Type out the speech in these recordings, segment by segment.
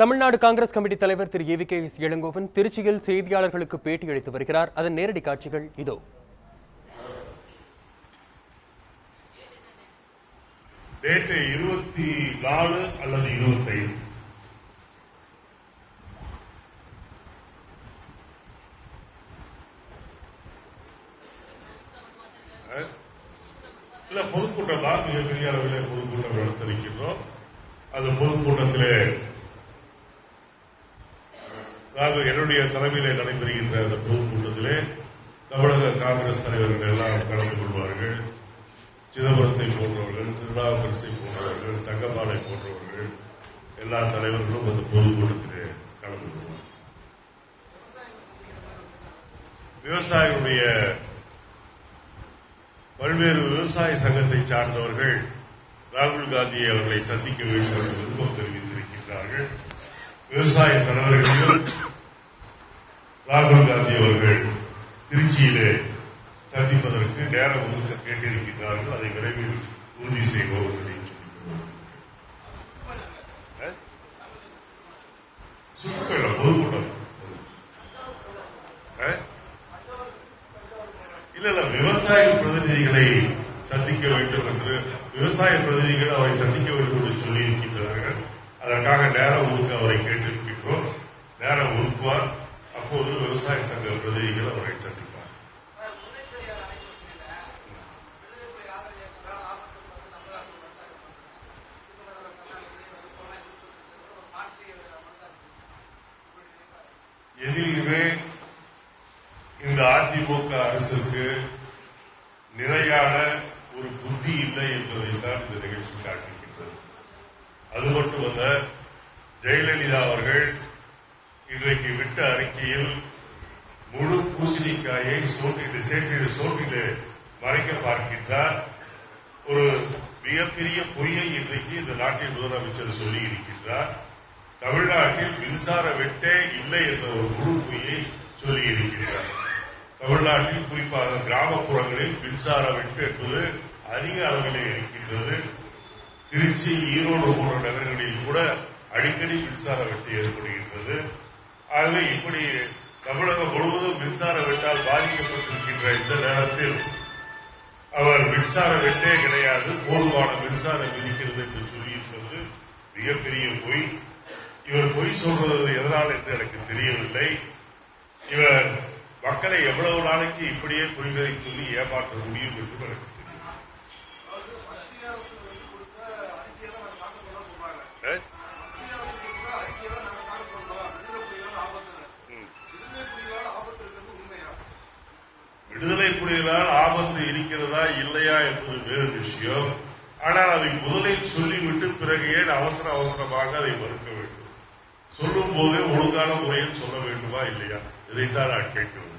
Tamil Nadu Congress committee தலைவர் திரு ஏ.வி.கே. இளங்கோவன் திருச்சியில் செய்தியாளர்களுக்கு பேட்டி அளித்து வருகிறார். அதன் நேரடி காட்சிகள் இதோ. டேட்டு 24 அல்லது 25 இல்ல பொதுக்கூட்டம் தான், மிகப்பெரிய அளவில் பொதுக்கூட்டம் நடத்திருக்கின்றோம். அந்த பொதுக்கூட்டத்திலே என்னுடைய தலைமையிலே நடைபெறுகின்ற அந்த பொதுக்கூட்டத்திலே தமிழக காங்கிரஸ் தலைவர்கள் எல்லாம் கலந்து கொள்வார்கள். சிதம்பரத்தை போன்றவர்கள், திருநாவுக்கரசை போன்றவர்கள், தங்கபாலை போன்றவர்கள் எல்லா தலைவர்களும் அந்த பொதுக்கூட்டத்திலே கலந்து கொள்வார்கள். விவசாயிகளுடைய பல்வேறு விவசாய சங்கத்தை சார்ந்தவர்கள் ராகுல் காந்தி அவர்களை சந்திக்க வேண்டும் என்று விருப்பம் தெரிவித்திருக்கிறார்கள். விவசாய தலைவர்களும் ராகுல் காந்தி அவர்கள் திருச்சியிலே சந்திப்பதற்கு நேரம் ஒதுக்க கேட்டிருக்கிறார்கள். அதை விரைவில் உறுதி செய்வோம் என்று சுற்றுலா பொதுக்கூட்டம் இல்ல விவசாய பிரதிநிதிகளை சந்திக்க வேண்டும் என்று விவசாய பிரதிநிதிகள் அவரை சந்திக்க வேண்டும் என்று சொல்லி இருக்கின்றார்கள். அதற்காக நேரம் ஒதுக்க அவரை கேட்டிருக்கின்றோம். நேரம் ஒதுக்குவார். அப்போது விவசாய சங்க பிரதிநிதிகள் அவரை சந்திப்பார். எதிலுமே இந்த அதிமுக அரசுக்கு நிலையான ஒரு புத்தி இல்லை என்பதைத்தான் இந்த நிகழ்ச்சி காட்டுகின்றது. அது மட்டுமல்ல, ஜெயலலிதா அவர்கள் இன்றைக்கு விட்ட அறிக்கையில் முழு பூசணிக்காயை சோற்றிலே மறைக்க பார்க்கின்றார். ஒரு மிகப்பெரிய பொய்யை இன்றைக்கு இந்த நாட்டின் முதலமைச்சர் சொல்லி இருக்கின்றார். தமிழ்நாட்டில் மின்சார வெட்டே இல்லை என்ற ஒரு முழு பொய்யை சொல்லி இருக்கின்றார். தமிழ்நாட்டில் குறிப்பாக கிராமப்புறங்களில் மின்சார வெட்டு என்பது அதிக அளவிலே இருக்கின்றது. திருச்சி, ஈரோடு போன்ற நகரங்களில் கூட அடிக்கடி மின்சார வெட்டு ஏற்படுகின்றது. ஆகவே இப்படி தமிழகம் முழுவதும் மின்சார வெட்டால் பாதிக்கப்பட்டிருக்கின்ற இந்த நேரத்தில் அவர் மின்சார வெட்டே கிடையாது, போதுமான மின்சாரம் இருக்கிறது என்று சொல்லியிருப்பது மிகப்பெரிய பொய். இவர் பொய் சொல்றது எதனால் என்று எனக்கு தெரியவில்லை. இவர் மக்களை எவ்வளவு நாளைக்கு இப்படியே பொய்களை சொல்லி ஏமாற்ற முடியும் என்று எனக்கு தெரியும். விடுதலை புலிகளால் ஆபத்து இருக்கிறதா இல்லையா என்பது வேறு விஷயம். ஆனால் அதை முதலில் சொல்லிவிட்டு பிறகு ஏன் அவசரமாக அதை மறுக்க வேண்டும்? சொல்லும் போதே ஒழுங்கான முறையில் சொல்ல வேண்டுமா இல்லையா? இதைத்தான் நான் கேட்கிறேன்.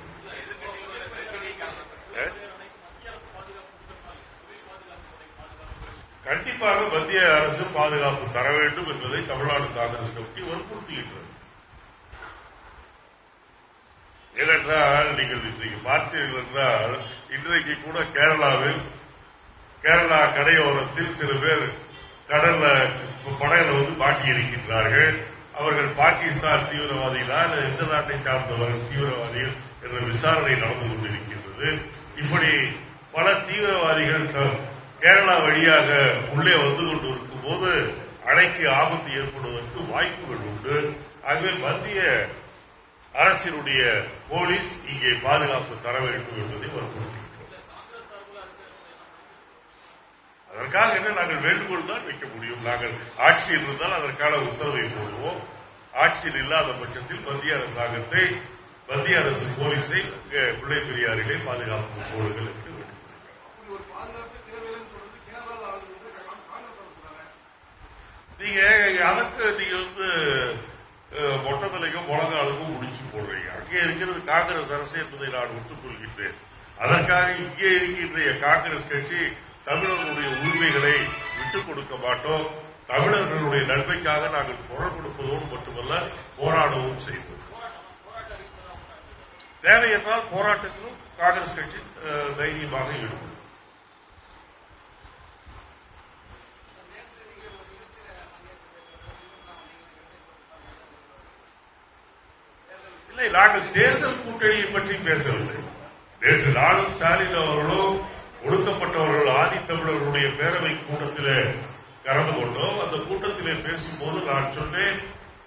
கண்டிப்பாக மத்திய அரசு பாதுகாப்பு தர வேண்டும் என்பதை தமிழ்நாடு காங்கிரஸ் கமிட்டி வற்புறுத்துகின்றது. ஏனென்றால் நீங்கள் இன்றைக்கு பார்த்தீர்கள் என்றால் இன்றைக்கு கூட கேரளா கரையோரத்தில் சில பேர் கடல்ல படகுல மாட்டியிருக்கின்றார்கள். அவர்கள் பாகிஸ்தான் தீவிரவாதிகளா அல்ல எந்த நாட்டை சார்ந்தவர்கள் தீவிரவாதிகள் என்ற விசாரணை நடந்து கொண்டிருக்கின்றது. இப்படி பல தீவிரவாதிகள் கேரளா வழியாக உள்ளே வந்து கொண்டிருக்கும் போது அணைக்கு ஆபத்து ஏற்படுவதற்கு வாய்ப்புகள் உண்டு. ஆகவே மத்திய அரசினுடைய போலீஸ் இங்கே பாதுகாப்பு தர வேண்டும் என்பதை வற்புறுத்துகிறோம். அதற்காக என்ன நாங்கள் வேண்டுகோள் தான் வைக்க முடியும். நாங்கள் ஆட்சியில் இருந்தால் அதற்கான உத்தரவை போடுவோம். ஆட்சியில் இல்லாத பட்சத்தில் மத்திய அரசாங்கத்தை, மத்திய அரசு போலீஸை பிள்ளை பெரியாரிலே பாதுகாப்பு போடுங்கள் என்று நீங்க அதற்கு நீங்க மொட்டத்தலைக்கும் முழங்காலுக்கும் முடிச்சு போடுறீங்க. அங்கே இருக்கிறது காங்கிரஸ் அரசு என்பதை நான் ஒத்துக்கொள்கின்றேன். அதற்காக இங்கே இருக்கின்ற காங்கிரஸ் கட்சி தமிழர்களுடைய உரிமைகளை விட்டுக் கொடுக்க மாட்டோம். தமிழர்களுடைய நன்மைக்காக நாங்கள் குரல் கொடுப்பதோடு மட்டுமல்ல, போராடவும் செய்வோம். தேவை என்றால் போராட்டத்திலும் காங்கிரஸ் கட்சி தைரியமாக ஈடுபடும். இல்லை, நாங்கள் தேர்தல் கூட்டணியை பற்றி பேசவில்லை. நேற்று நாளும் ஸ்டாலின் அவர்களோ ஒடுக்கப்பட்டவர்கள் ஆதித்தமிழர்களுடைய பேரவை கூட்டத்திலே கலந்து கொண்டோம். அந்த கூட்டத்திலே பேசும்போது நான் சொன்னேன்,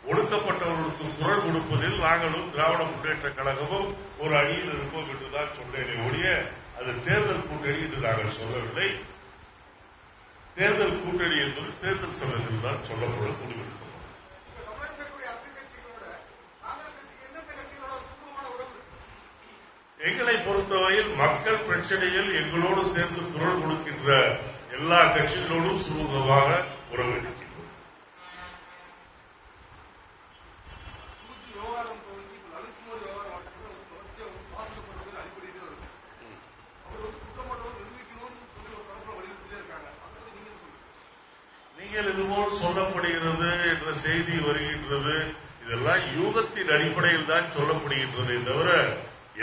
ஒடுக்கப்பட்டவர்களுக்கு குரல் கொடுப்பதில் நாங்களும் திராவிட முன்னேற்ற கழகமும் ஒரு அணியில் இருப்போம் என்றுதான் சொன்னேனே ஒழிய அது தேர்தல் கூட்டணி என்று நாங்கள் சொல்லவில்லை. தேர்தல் கூட்டணி என்பது தேர்தல் சமயத்தில் தான் சொல்லப்படும் முடிவெடுக்கும். எங்களை பொறுத்தவரையில் மக்கள் பிரச்சனையில் எங்களோடு சேர்ந்து குரல் கொடுக்கின்ற எல்லா கட்சிகளோடும் சுமூகமாக உறவு இருக்கின்றோம். நீங்கள் இதுபோல் சொல்லப்படுகிறது என்ற செய்தி வருகின்றது. இதெல்லாம் யூகத்தின் அடிப்படையில் தான் சொல்லப்படுகின்றதை தவிர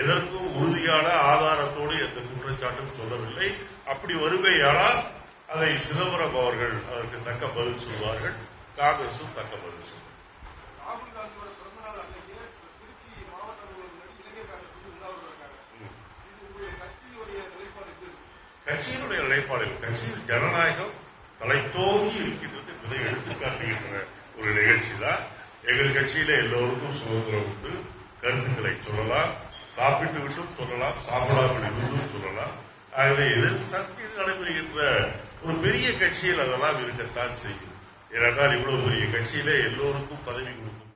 எதற்கும் உறுதியான ஆதாரத்தோடு எந்த குற்றச்சாட்டும் சொல்லவில்லை. அப்படி வருகையானால் அதை சிதம்பரம் அவர்கள் அதற்கு தக்க பதில் சொல்வார்கள், காங்கிரசும் தக்க பதில் சொல்வார். ராகுல் காந்தியோட பிறந்தநாள் அன்னைக்கு திருச்சி மாவட்ட இளைஞர் கட்சியினுடைய நிலைப்பாடு, கட்சியில் ஜனநாயகம் தலைத்தோங்கி இருக்கின்றது என்பதை எடுத்துக்காட்டுகின்ற ஒரு நிகழ்ச்சி தான். எங்கள் கட்சியில எல்லோருக்கும் சுதந்திரம் உண்டு, கருத்துக்களை சொல்லலாம், சாப்பிட்டு விட்டும் சொல்லலாம், சாப்பிடாமல் இருந்தும் சொல்லலாம். ஆகவே இதில் சக்தி நடைபெறுகின்ற ஒரு பெரிய கட்சியில் அதெல்லாம் இருக்கத்தான் செய்யும். ஏனென்றால் இவ்வளவு பெரிய கட்சியிலே எல்லோருக்கும் பதவி கொடுக்கும்